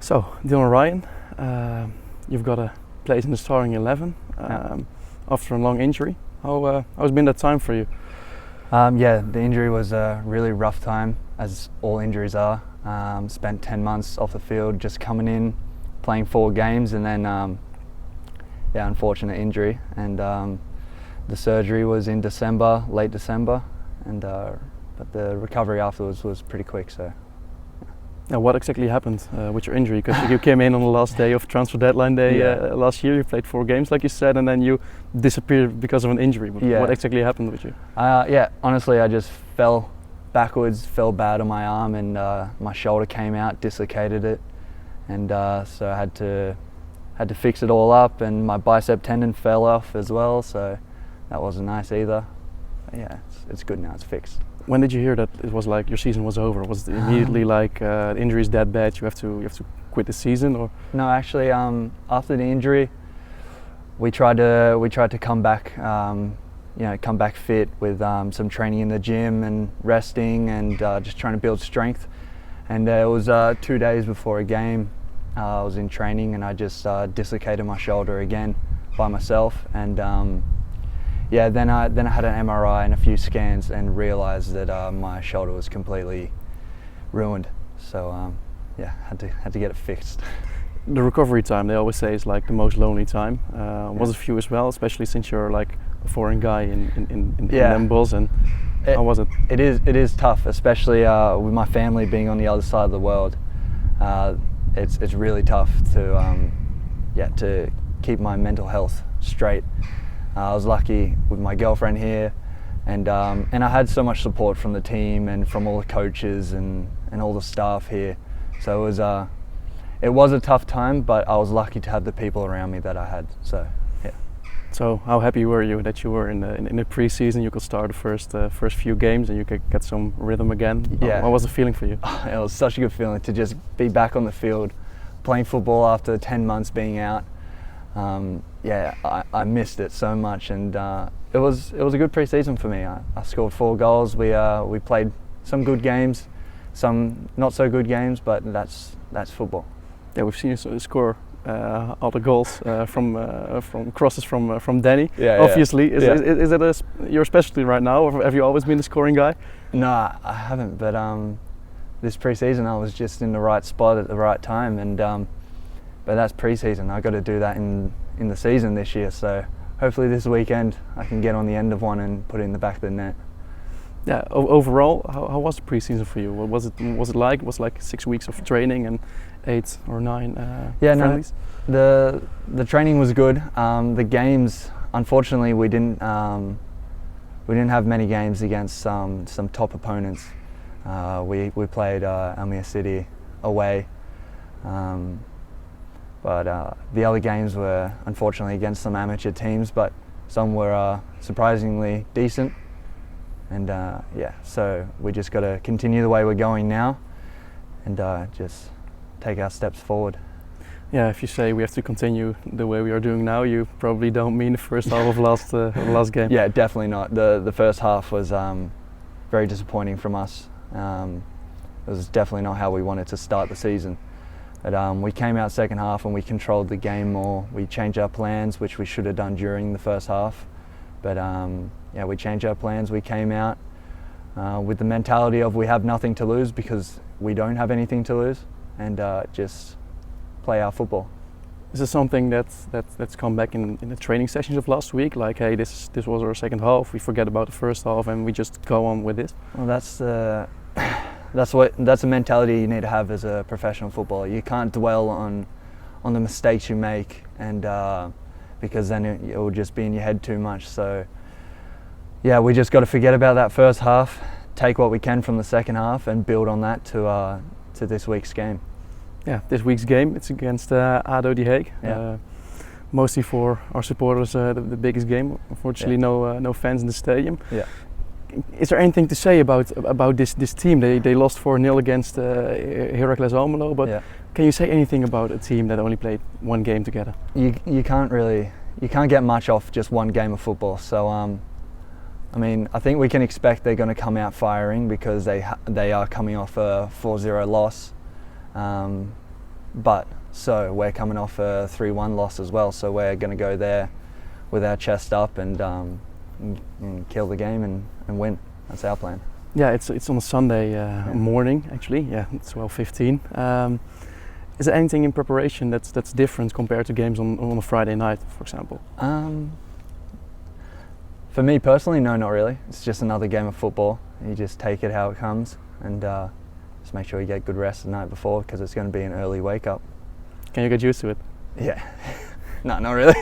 So, Dylan Ryan, you've got a place in the starting 11 after a long injury. How's been that time for you? The injury was a really rough time, as all injuries are. Spent 10 months off the field, just coming in, playing 4 games, and then unfortunate injury. And the surgery was in December, late December, and but the recovery afterwards was pretty quick. So. Now, what exactly happened with your injury? Because you came in on the last day of transfer deadline day last year. You played 4 games, like you said, and then you disappeared because of an injury. What exactly happened with you? Honestly, I just fell backwards, fell bad on my arm, and my shoulder came out, dislocated it, and so I had to fix it all up. And my bicep tendon fell off as well, so that wasn't nice either. But yeah, it's good now. It's fixed. When did you hear that it was like your season was over? Was it immediately like the injury is that bad, you have to quit the season, or? No, actually, after the injury, we tried to come back, come back fit with some training in the gym and resting and just trying to build strength. And it was 2 days before a game. I was in training and I just dislocated my shoulder again by myself. And then I had an MRI and a few scans and realised that my shoulder was completely ruined. So had to get it fixed. The recovery time, they always say, is like the most lonely time. Was it for you as well, especially since you're like a foreign guy in them Bulls? And how was it? It is tough, especially with my family being on the other side of the world. It's really tough to keep my mental health straight. I was lucky with my girlfriend here, and I had so much support from the team and from all the coaches and all the staff here. So it was a tough time, but I was lucky to have the people around me that I had. So yeah. So how happy were you that you were in the pre-season? You could start the first few games and you could get some rhythm again. Yeah. What was the feeling for you? It was such a good feeling to just be back on the field, playing football after 10 months being out. I missed it so much, and it was a good pre-season for me. I scored 4 goals. We played some good games, some not so good games, but that's football. Yeah, we've seen you score all the goals from crosses from Danny. Obviously, is it your specialty right now, or have you always been the scoring guy? No, I haven't. But this pre-season, I was just in the right spot at the right time, and. But that's pre-season. I got to do that in the season this year. So hopefully this weekend I can get on the end of one and put it in the back of the net. Yeah. Overall, how was the pre-season for you? What was it like? It was like 6 weeks of training and 8 or 9 friendlies? No, the training was good. The games, unfortunately, we didn't have many games against some top opponents. We played Almere City away. But the other games were unfortunately against some amateur teams, but some were surprisingly decent. And so we just got to continue the way we're going now and just take our steps forward. Yeah, if you say we have to continue the way we are doing now, you probably don't mean the first half of last game. Yeah, definitely not. The first half was very disappointing from us. It was definitely not how we wanted to start the season. But we came out second half and we controlled the game more. We changed our plans, which we should have done during the first half. But we changed our plans. We came out with the mentality of we have nothing to lose because we don't have anything to lose, and just play our football. Is this something that's come back in the training sessions of last week? Like, hey, this was our second half. We forget about the first half and we just go on with this. Well, that's a mentality you need to have as a professional footballer. You can't dwell on the mistakes you make, and because then it will just be in your head too much. So yeah, we just got to forget about that first half, take what we can from the second half, and build on that to this week's game. Yeah, this week's game, it's against ADO Den Haag. Yeah. Mostly for our supporters, the biggest game. Unfortunately, no fans in the stadium. Yeah. Is there anything to say about this team? They lost 4-0 against Heracles Almelo, but can you say anything about a team that only played 1 game together? You can't get much off just 1 game of football. So I think we can expect they're going to come out firing because they are coming off a 4-0 loss. but so we're coming off a 3-1 loss as well, so we're going to go there with our chest up and kill the game and win. That's our plan. Yeah, it's on a Sunday morning actually. Yeah, it's 12:15. Is there anything in preparation that's different compared to games on a Friday night, for example? For me personally, no, not really. It's just another game of football. You just take it how it comes and just make sure you get good rest the night before, because it's going to be an early wake up. Can you get used to it? Yeah. No, not really.